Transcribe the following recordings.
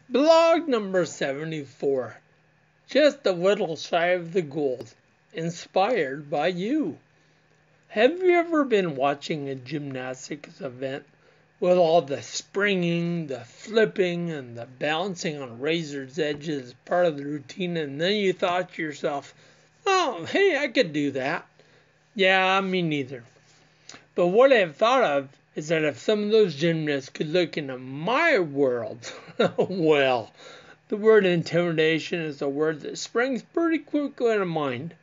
Blog number 74. Just a little shy of the gold. Inspired by you. Have you ever been watching a gymnastics event with all the springing, the flipping, and the bouncing on razor's edges as part of the routine, and then you thought to yourself, oh, hey, I could do that. Yeah, me neither. But what I've thought of is that if some of those gymnasts could look into my world, well, the word intimidation is a word that springs pretty quickly to mind.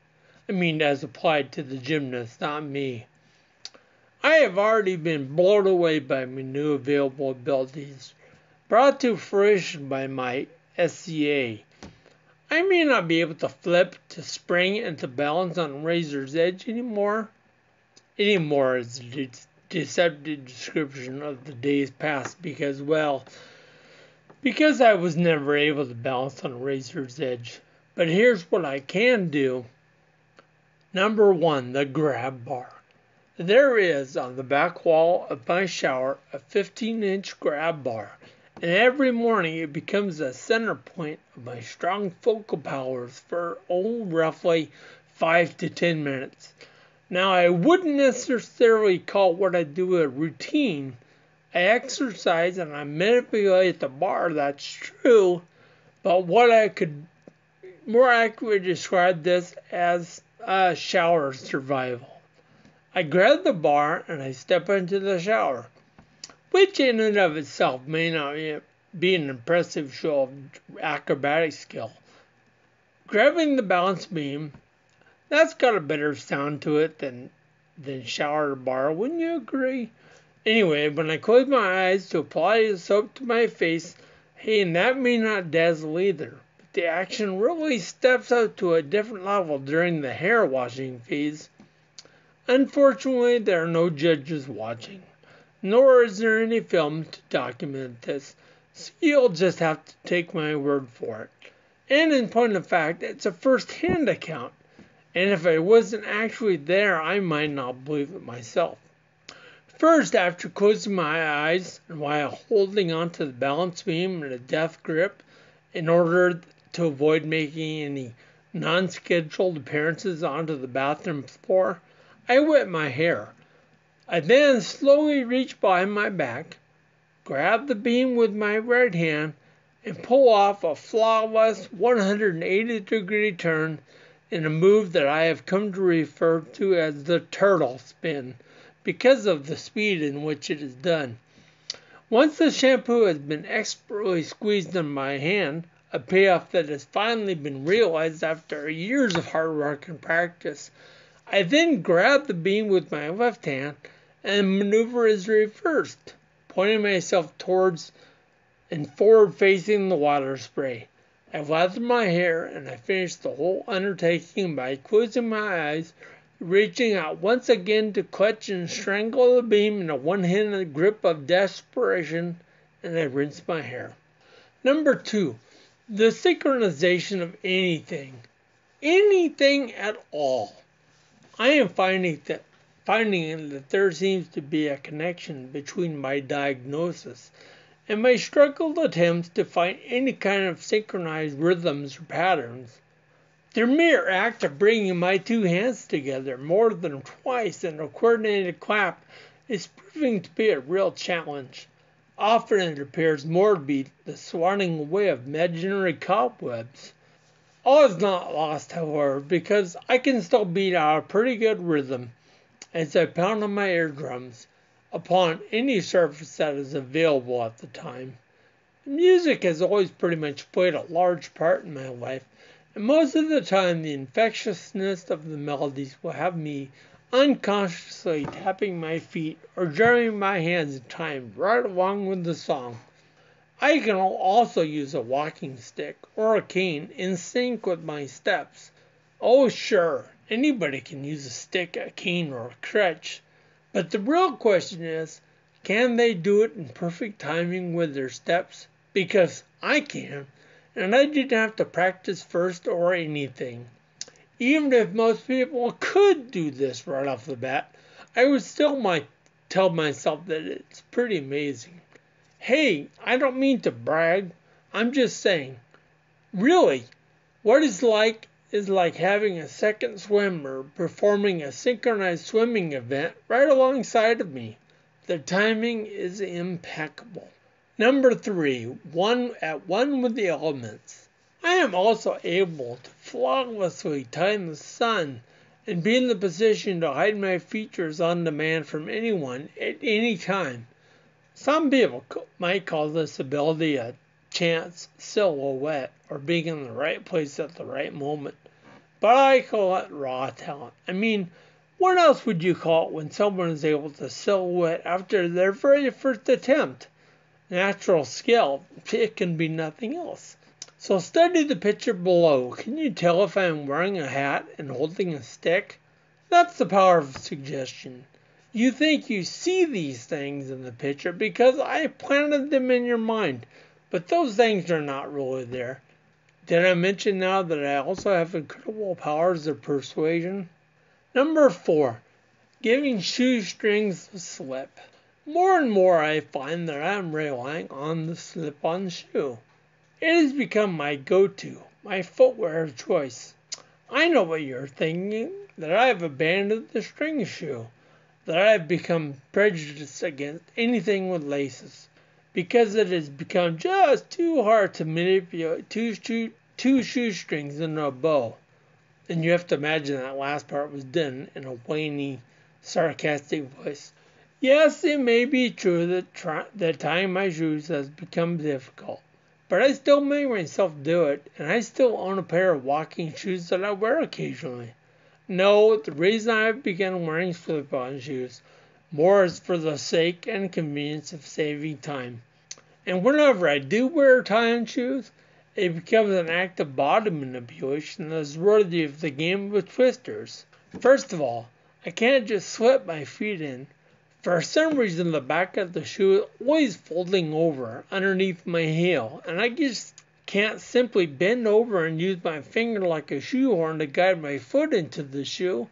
I mean, as applied to the gymnast, not me. I have already been blown away by my new available abilities, brought to fruition by my SCA. I may not be able to flip, to spring, and to balance on razor's edge anymore. Anymore is a deceptive description of the days past because I was never able to balance on razor's edge. But here's what I can do. Number 1, the grab bar. There is on the back wall of my shower a 15-inch grab bar, and every morning it becomes the center point of my strong focal powers for roughly 5 to 10 minutes. Now, I wouldn't necessarily call what I do a routine. I exercise and I manipulate the bar, that's true, but what I could more accurately describe this as a shower survival. I grab the bar and I step into the shower, which in and of itself may not be an impressive show of acrobatic skill. Grabbing the balance beam, that's got a better sound to it than shower bar, wouldn't you agree? Anyway, when I close my eyes to apply the soap to my face, hey, and that may not dazzle either, but the action really steps up to a different level during the hair washing phase. Unfortunately, there are no judges watching, nor is there any film to document this, so you'll just have to take my word for it. And in point of fact, it's a first-hand account. And if I wasn't actually there, I might not believe it myself. First, after closing my eyes and while holding onto the balance beam in a death grip in order to avoid making any non-scheduled appearances onto the bathroom floor, I wet my hair. I then slowly reach behind my back, grab the beam with my right hand, and pull off a flawless 180-degree turn in a move that I have come to refer to as the turtle spin because of the speed in which it is done. Once the shampoo has been expertly squeezed in my hand, a payoff that has finally been realized after years of hard work and practice, I then grab the beam with my left hand and the maneuver is reversed, pointing myself towards and forward facing the water spray. I lather my hair and I finish the whole undertaking by closing my eyes, reaching out once again to clutch and strangle the beam in a one-handed grip of desperation, and I rinse my hair. Number 2, the synchronization of anything at all. I am finding that there seems to be a connection between my diagnosis and my struggled attempts to find any kind of synchronized rhythms or patterns. The mere act of bringing my two hands together more than twice in a coordinated clap is proving to be a real challenge. Often it appears more to be the swatting away of imaginary cobwebs. All is not lost, however, because I can still beat out a pretty good rhythm as I pound on my eardrums upon any surface that is available at the time. Music has always pretty much played a large part in my life, and most of the time the infectiousness of the melodies will have me unconsciously tapping my feet or jamming my hands in time right along with the song. I can also use a walking stick or a cane in sync with my steps. Oh sure, anybody can use a stick, a cane, or a crutch. But the real question is, can they do it in perfect timing with their steps? Because I can, and I didn't have to practice first or anything. Even if most people could do this right off the bat, I would still might tell myself that it's pretty amazing. Hey, I don't mean to brag, I'm just saying, really, what is like having a second swimmer performing a synchronized swimming event right alongside of me. The timing is impeccable. Number 3, one with the elements. I am also able to flawlessly time the sun and be in the position to hide my features on demand from anyone at any time. Some people might call this ability a chance silhouette or being in the right place at the right moment. But I call it raw talent. I mean, what else would you call it when someone is able to silhouette after their very first attempt? Natural skill. It can be nothing else. So study the picture below. Can you tell if I am wearing a hat and holding a stick? That's the power of suggestion. You think you see these things in the picture because I planted them in your mind, but those things are not really there. Did I mention now that I also have incredible powers of persuasion? Number 4, giving shoestrings a slip. More and more I find that I am relying on the slip-on shoe. It has become my go-to, my footwear of choice. I know what you're thinking, that I have abandoned the string shoe, that I have become prejudiced against anything with laces, because it has become just too hard to manipulate two shoestrings into a bow. And you have to imagine that last part was done in a whiny, sarcastic voice. Yes, it may be true that tying my shoes has become difficult, but I still make myself do it, and I still own a pair of walking shoes that I wear occasionally. No, the reason I have begun wearing slip-on shoes more is for the sake and convenience of saving time. And whenever I do wear tie-on shoes, it becomes an act of body manipulation that is worthy of the game of twisters. First of all, I can't just slip my feet in. For some reason, the back of the shoe is always folding over underneath my heel, and I just can't simply bend over and use my finger like a shoehorn to guide my foot into the shoe.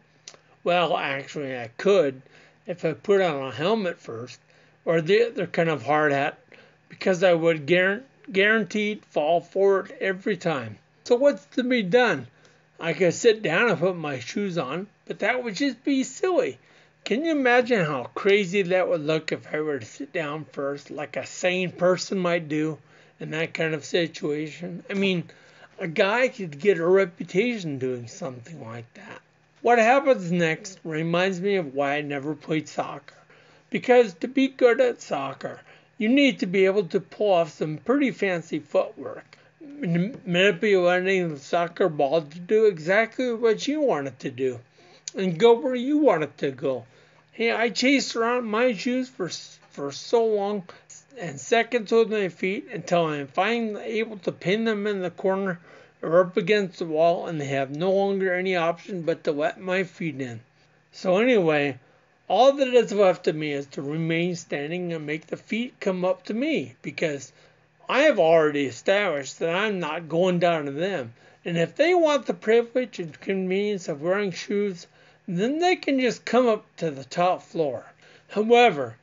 Well, actually, I could if I put on a helmet first, or the other kind of hard hat, because I would guaranteed fall forward every time. So what's to be done? I could sit down and put my shoes on, but that would just be silly. Can you imagine how crazy that would look if I were to sit down first, like a sane person might do in that kind of situation? I mean, a guy could get a reputation doing something like that. What happens next reminds me of why I never played soccer. Because to be good at soccer, you need to be able to pull off some pretty fancy footwork, manipulating the soccer ball to do exactly what you want it to do, and go where you want it to go. Hey, I chased around my shoes for so long and seconds with my feet until I'm finally able to pin them in the corner or up against the wall, and they have no longer any option but to let my feet in. So anyway, all that is left of me is to remain standing and make the feet come up to me, because I have already established that I'm not going down to them. And if they want the privilege and convenience of wearing shoes, then they can just come up to the top floor. However,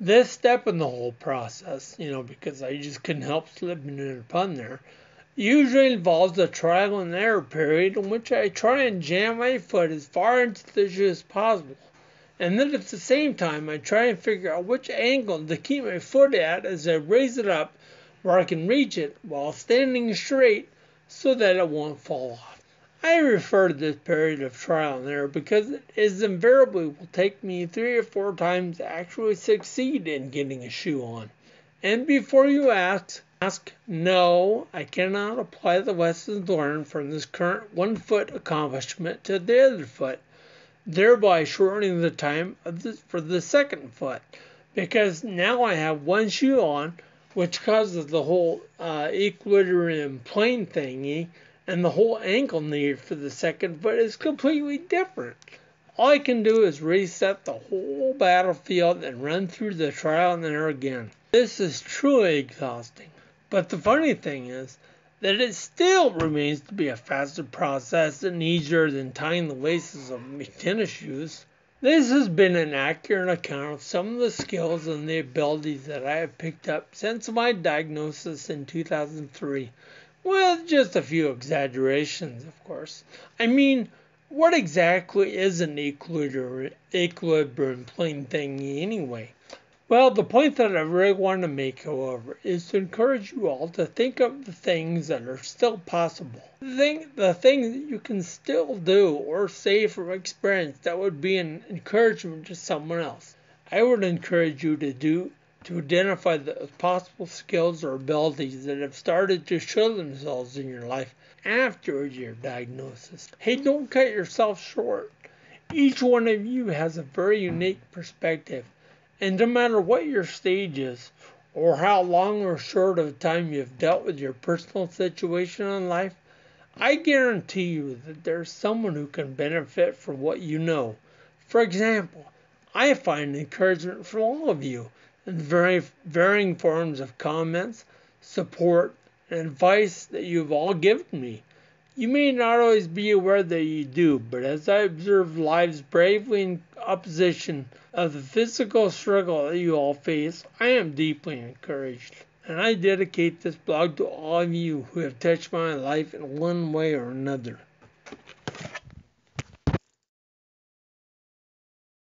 this step in the whole process, because I just couldn't help slipping in a pun there, usually involves a trial and error period in which I try and jam my foot as far into the shoe as possible. And then at the same time, I try and figure out which angle to keep my foot at as I raise it up where I can reach it while standing straight so that it won't fall off. I refer to this period of trial and error because it is invariably will take me 3 or 4 times to actually succeed in getting a shoe on. And before you ask, no, I cannot apply the lessons learned from this current one-foot accomplishment to the other foot, thereby shortening the time for the second foot, because now I have one shoe on, which causes the whole equilibrium plane thingy, and the whole ankle needed for the second foot is completely different. All I can do is reset the whole battlefield and run through the trial and error again. This is truly exhausting. But the funny thing is that it still remains to be a faster process and easier than tying the laces of my tennis shoes. This has been an accurate account of some of the skills and the abilities that I have picked up since my diagnosis in 2003, with just a few exaggerations, of course. I mean, what exactly is an equilibrium plane thingy anyway? Well, the point that I really want to make, however, is to encourage you all to think of the things that are still possible. The things that you can still do or say from experience that would be an encouragement to someone else. I would encourage you to identify the possible skills or abilities that have started to show themselves in your life after your diagnosis. Hey, don't cut yourself short. Each one of you has a very unique perspective. And no matter what your stage is, or how long or short of time you've dealt with your personal situation in life, I guarantee you that there's someone who can benefit from what you know. For example, I find encouragement from all of you in varying forms of comments, support, and advice that you've all given me. You may not always be aware that you do, but as I observe lives bravely in opposition of the physical struggle that you all face, I am deeply encouraged. And I dedicate this blog to all of you who have touched my life in one way or another.